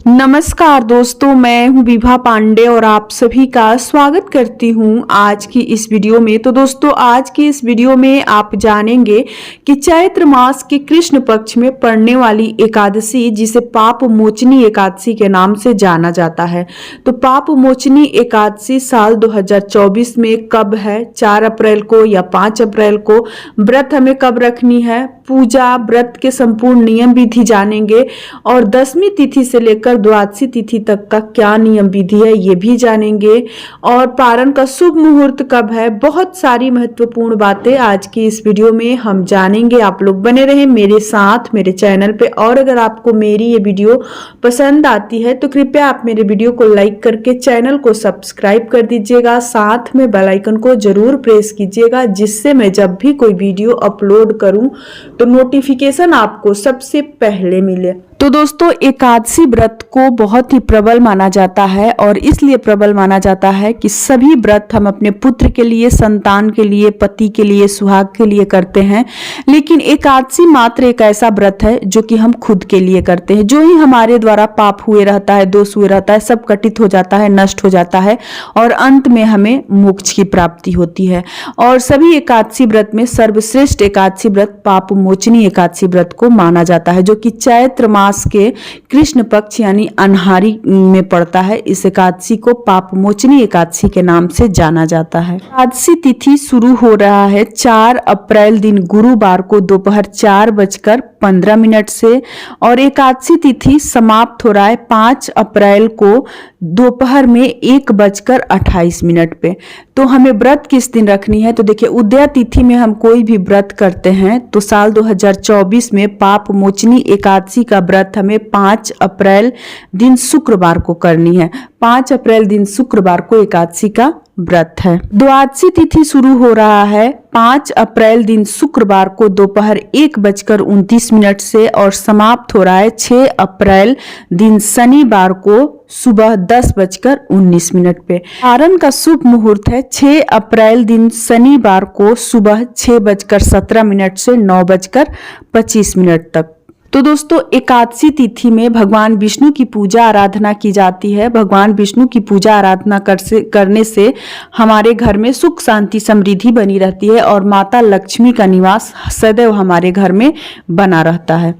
नमस्कार दोस्तों, मैं हूं विभा पांडे और आप सभी का स्वागत करती हूं आज की इस वीडियो में। तो दोस्तों, आज की इस वीडियो में आप जानेंगे कि चैत्र मास के कृष्ण पक्ष में पड़ने वाली एकादशी, जिसे पाप मोचनी एकादशी के नाम से जाना जाता है। तो पाप मोचनी एकादशी साल 2024 में कब है, 4 अप्रैल को या 5 अप्रैल को, व्रत हमें कब रखनी है, पूजा व्रत के संपूर्ण नियम विधि जानेंगे और 10वीं तिथि से लेकर द्वादशी तिथि तक का क्या नियम विधि है ये भी जानेंगे। और पारण का शुभ मुहूर्त कब है, बहुत सारी महत्वपूर्ण बातें आज की इस वीडियो में हम जानेंगे। आप लोग बने रहें मेरे साथ मेरे चैनल पे। और अगर आपको मेरी ये वीडियो पसंद आती है तो कृपया आप मेरे वीडियो को लाइक करके चैनल को सब्सक्राइब कर दीजिएगा, साथ में बेल आइकन को जरूर प्रेस कीजिएगा, जिससे मैं जब भी कोई वीडियो अपलोड करूं तो नोटिफिकेशन आपको सबसे पहले मिले। तो दोस्तों, एकादशी व्रत को बहुत ही प्रबल माना जाता है और इसलिए प्रबल माना जाता है कि सभी व्रत हम अपने पुत्र के लिए, संतान के लिए, पति के लिए, सुहाग के लिए करते हैं, लेकिन एकादशी मात्र एक ऐसा व्रत है जो कि हम खुद के लिए करते हैं। जो ही हमारे द्वारा पाप हुए रहता है, दोष हुए रहता है, सब कटित हो जाता है, नष्ट हो जाता है और अंत में हमें मोक्ष की प्राप्ति होती है। और सभी एकादशी व्रत में सर्वश्रेष्ठ एकादशी व्रत पाप मोचनी एकादशी व्रत को माना जाता है, जो कि चैत्र मास के कृष्ण पक्ष यानी अन्हारी में पड़ता है। इस एकादशी को पाप मोचनी एकादशी के नाम से जाना जाता है। एकादशी तिथि शुरू हो रहा है 4 अप्रैल दिन गुरुवार को दोपहर 4:15 से और एकादशी तिथि समाप्त हो रहा है 5 अप्रैल को दोपहर में 1:28 पे। तो हमें व्रत किस दिन रखनी है, तो देखिए उदया तिथि में हम कोई भी व्रत करते हैं तो साल 2024 में पाप मोचनी एकादशी का व्रत हमें 5 अप्रैल दिन शुक्रवार को करनी है। 5 अप्रैल दिन शुक्रवार को एकादशी का व्रत है। द्वादशी तिथि शुरू हो रहा है 5 अप्रैल दिन शुक्रवार को दोपहर 1:29 से और समाप्त हो रहा है 6 अप्रैल दिन शनिवार को सुबह 10:19 पे। पारण का शुभ मुहूर्त है 6 अप्रैल दिन शनिवार को सुबह 6:17 से 9:25 तक। तो दोस्तों, एकादशी तिथि में भगवान विष्णु की पूजा आराधना की जाती है। भगवान विष्णु की पूजा आराधना करने से हमारे घर में सुख शांति समृद्धि बनी रहती है और माता लक्ष्मी का निवास सदैव हमारे घर में बना रहता है।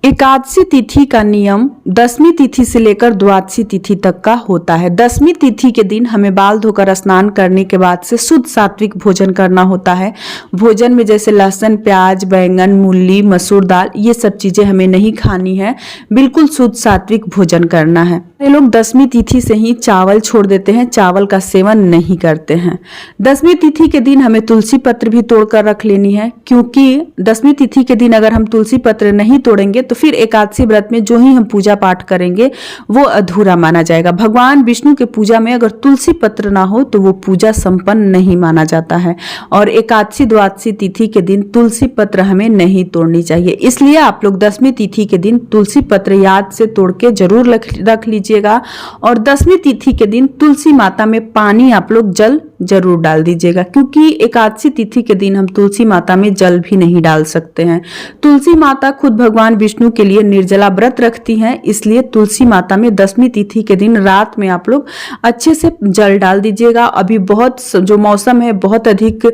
एकादशी तिथि का नियम 10वीं तिथि से लेकर द्वादशी तिथि तक का होता है। 10वीं तिथि के दिन हमें बाल धोकर स्नान करने के बाद से शुद्ध सात्विक भोजन करना होता है। भोजन में जैसे लहसुन, प्याज, बैंगन, मूली, मसूर दाल, ये सब चीजें हमें नहीं खानी है। बिल्कुल शुद्ध सात्विक भोजन करना है। ये लोग 10वीं तिथि से ही चावल छोड़ देते हैं, चावल का सेवन नहीं करते हैं। 10वीं तिथि के दिन हमें तुलसी पत्र भी तोड़कर रख लेनी है, क्योंकि 10वीं तिथि के दिन अगर हम तुलसी पत्र नहीं तोड़ेंगे तो फिर एकादशी व्रत में जो ही हम पूजा पाठ करेंगे वो अधूरा माना जाएगा। भगवान विष्णु के पूजा में अगर तुलसी पत्र ना हो तो वो पूजा संपन्न नहीं माना जाता है। और एकादशी द्वादशी तिथि के दिन तुलसी पत्र हमें नहीं तोड़नी चाहिए। इसलिए आप लोग 10वीं तिथि के दिन तुलसी पत्र याद से तोड़ के जरूर रख लीजिएगा। और 10वीं तिथि के दिन तुलसी माता में पानी आप लोग जल जरूर डाल दीजिएगा, क्योंकि एकादशी तिथि के दिन हम तुलसी माता में जल भी नहीं डाल सकते हैं। तुलसी माता खुद भगवान विष्णु के लिए निर्जला व्रत रखती हैं, इसलिए तुलसी माता में 10वीं तिथि के दिन रात में आप लोग अच्छे से जल डाल दीजिएगा। अभी बहुत जो मौसम है, बहुत अधिक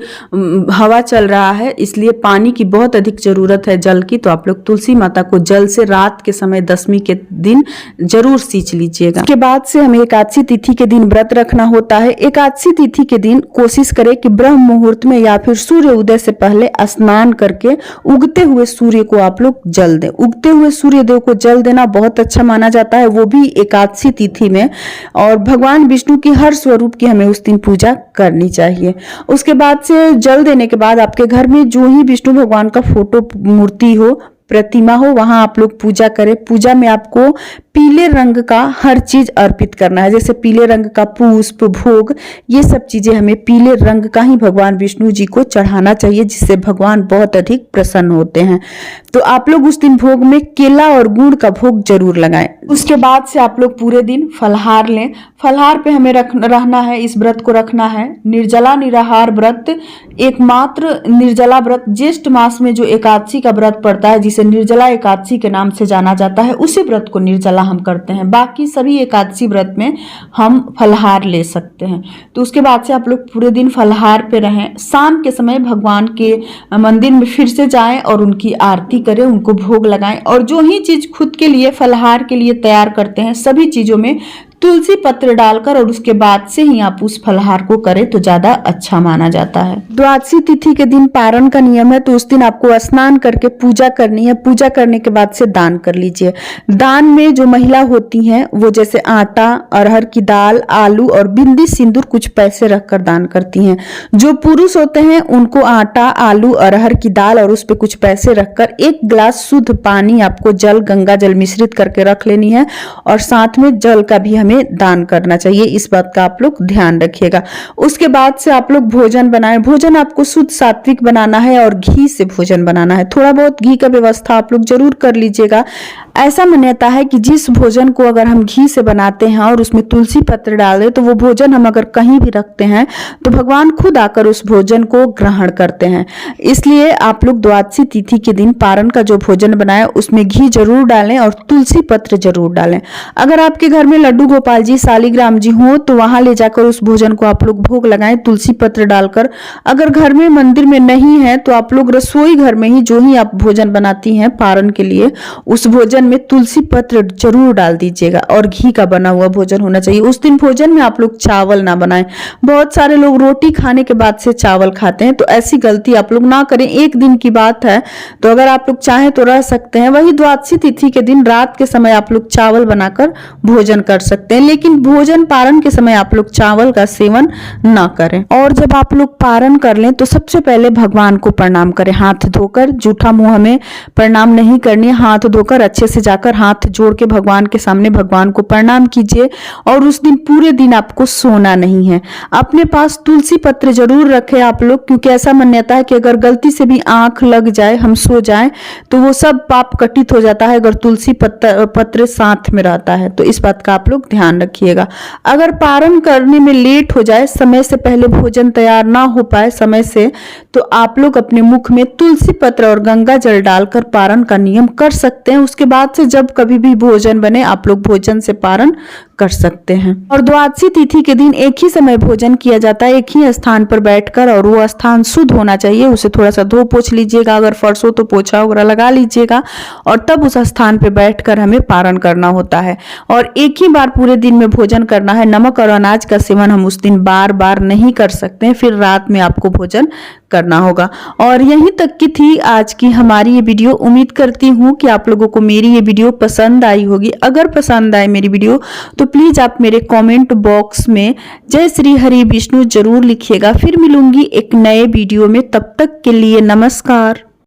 हवा चल रहा है, इसलिए पानी की बहुत अधिक जरूरत है, जल की। तो आप लोग तुलसी माता को जल से रात के समय 10वीं के दिन जरूर सींच लीजिएगा। इसके बाद से हमें एकादशी तिथि के दिन व्रत रखना होता है। एकादशी तिथि के दिन कोशिश करें कि ब्रह्म मुहूर्त में या फिर सूर्य उदय से पहले स्नान करके उगते हुए सूर्य को आप लोग जल दें। उगते हुए सूर्य देव को जल देना बहुत अच्छा माना जाता है, वो भी एकादशी तिथि में। और भगवान विष्णु की हर स्वरूप की हमें उस दिन पूजा करनी चाहिए। उसके बाद से जल देने के बाद आपके घर में जो ही विष्णु भगवान का फोटो, मूर्ति हो, प्रतिमा हो, वहां आप लोग पूजा करें। पूजा में आपको पीले रंग का हर चीज अर्पित करना है, जैसे पीले रंग का पुष्प, भोग, ये सब चीजें हमें पीले रंग का ही भगवान विष्णु जी को चढ़ाना चाहिए, जिससे भगवान बहुत अधिक प्रसन्न होते हैं। तो आप लोग उस दिन भोग में केला और गुड़ का भोग जरूर लगाएं। उसके बाद से आप लोग पूरे दिन फलहार लें। फलहार पे हमें रहना है, इस व्रत को रखना है। निर्जला निराहार व्रत एकमात्र निर्जला व्रत ज्येष्ठ मास में जो एकादशी का व्रत पड़ता है, जिसे जिसे निर्जला एकादशी के नाम से जाना जाता है, उसी व्रत को निर्जला हम करते हैं। बाकी सभी एकादशी व्रत में हम फलाहार ले सकते हैं। तो उसके बाद से आप लोग पूरे दिन फलाहार पे रहें। शाम के समय भगवान के मंदिर में फिर से जाएं और उनकी आरती करें, उनको भोग लगाएं। और जो ही चीज खुद के लिए फलाहार के लिए तैयार करते हैं, सभी चीजों में तुलसी पत्र डालकर और उसके बाद से ही आप उस फलाहार को करें तो ज्यादा अच्छा माना जाता है। द्वादशी तिथि के दिन पारण का नियम है, तो उस दिन आपको स्नान करके पूजा करनी है। पूजा करने के बाद से दान कर लीजिए। दान में जो महिला होती हैं वो जैसे आटा, अरहर की दाल, आलू और बिंदी सिंदूर कुछ पैसे रखकर दान करती हैं। जो पुरुष होते हैं उनको आटा, आलू, अरहर की दाल और उस पर कुछ पैसे रखकर 1 गिलास शुद्ध पानी, आपको जल, गंगा जल मिश्रित करके रख लेनी है और साथ में जल का भी हमें दान करना चाहिए। इस बात का आप लोग ध्यान रखिएगा। उसके बाद से आप लोग भोजन बनाएं। भोजन आपको शुद्ध सात्विक बनाना है और घी से भोजन बनाना है। थोड़ा बहुत घी का व्यवस्था आप लोग जरूर कर लीजिएगा। ऐसा मान्यता है कि जिस भोजन को अगर हम घी से बनाते हैं और उसमें तुलसी पत्र डाल दें, तो वो भोजन हम अगर कहीं भी रखते हैं तो भगवान खुद आकर उस भोजन को ग्रहण करते हैं। इसलिए आप लोग द्वादशी तिथि के दिन पारण का जो भोजन बनाए उसमें घी जरूर डालें और तुलसी पत्र जरूर डालें। अगर आपके घर में लड्डू गोपाल जी, शालिग्राम जी हो तो वहां ले जाकर उस भोजन को आप लोग भोग लगाएं तुलसी पत्र डालकर। अगर घर में मंदिर में नहीं है तो आप लोग रसोई घर में ही जो ही आप भोजन बनाती हैं पारण के लिए, उस भोजन में तुलसी पत्र जरूर डाल दीजिएगा और घी का बना हुआ भोजन होना चाहिए। उस दिन भोजन में आप लोग चावल ना बनाएं। बहुत सारे लोग रोटी खाने के बाद से चावल खाते हैं, तो ऐसी गलती आप लोग ना करें। एक दिन की बात है, तो अगर आप लोग चाहें तो रह सकते हैं। वही द्वादशी तिथि के दिन रात के समय आप लोग चावल बनाकर भोजन कर सकते हैं, लेकिन भोजन पारण के समय आप लोग चावल का सेवन ना करें। और जब आप लोग पारण कर लें तो सबसे पहले भगवान को प्रणाम करें हाथ धोकर। जूठा मुंह हमें प्रणाम नहीं करनी है। हाथ धोकर अच्छे से जाकर हाथ जोड़ के भगवान के सामने भगवान को प्रणाम कीजिए। और उस दिन पूरे दिन आपको सोना नहीं है। अपने पास तुलसी पत्र जरूर रखें आप लोग, क्योंकि ऐसा मान्यता है कि अगर गलती से भी आंख लग जाए, हम सो जाएं, तो वो सब पाप कटित हो जाता है अगर तुलसी पत्र साथ में रहता है। तो इस बात का आप लोग ध्यान रखिएगा। अगर पारण करने में लेट हो जाए, समय से पहले भोजन तैयार ना हो पाए समय से, तो आप लोग अपने मुख में तुलसी पत्र और गंगा जल डालकर पारण का नियम कर सकते हैं। उसके बाद से जब कभी भी भोजन बने आप लोग भोजन से पारण कर सकते हैं। और द्वादशी तिथि के दिन एक ही समय भोजन किया जाता है, एक ही स्थान पर बैठकर, और वो स्थान शुद्ध होना चाहिए। उसे थोड़ा सा धो पोछ लीजिएगा, अगर फर्श हो तो पोछा वगैरह लगा लीजिएगा, और तब उस स्थान पर बैठकर हमें पारण करना होता है। और एक ही बार पूरे दिन में भोजन करना है। नमक और अनाज का सेवन हम उस दिन बार बार नहीं कर सकते हैं, फिर रात में आपको भोजन करना होगा। और यहीं तक की थी आज की हमारी ये वीडियो। उम्मीद करती हूँ कि आप लोगों को मेरी ये वीडियो पसंद आई होगी। अगर पसंद आए मेरी वीडियो तो प्लीज आप मेरे कमेंट बॉक्स में जय श्री हरि विष्णु जरूर लिखिएगा। फिर मिलूंगी एक नए वीडियो में, तब तक के लिए नमस्कार।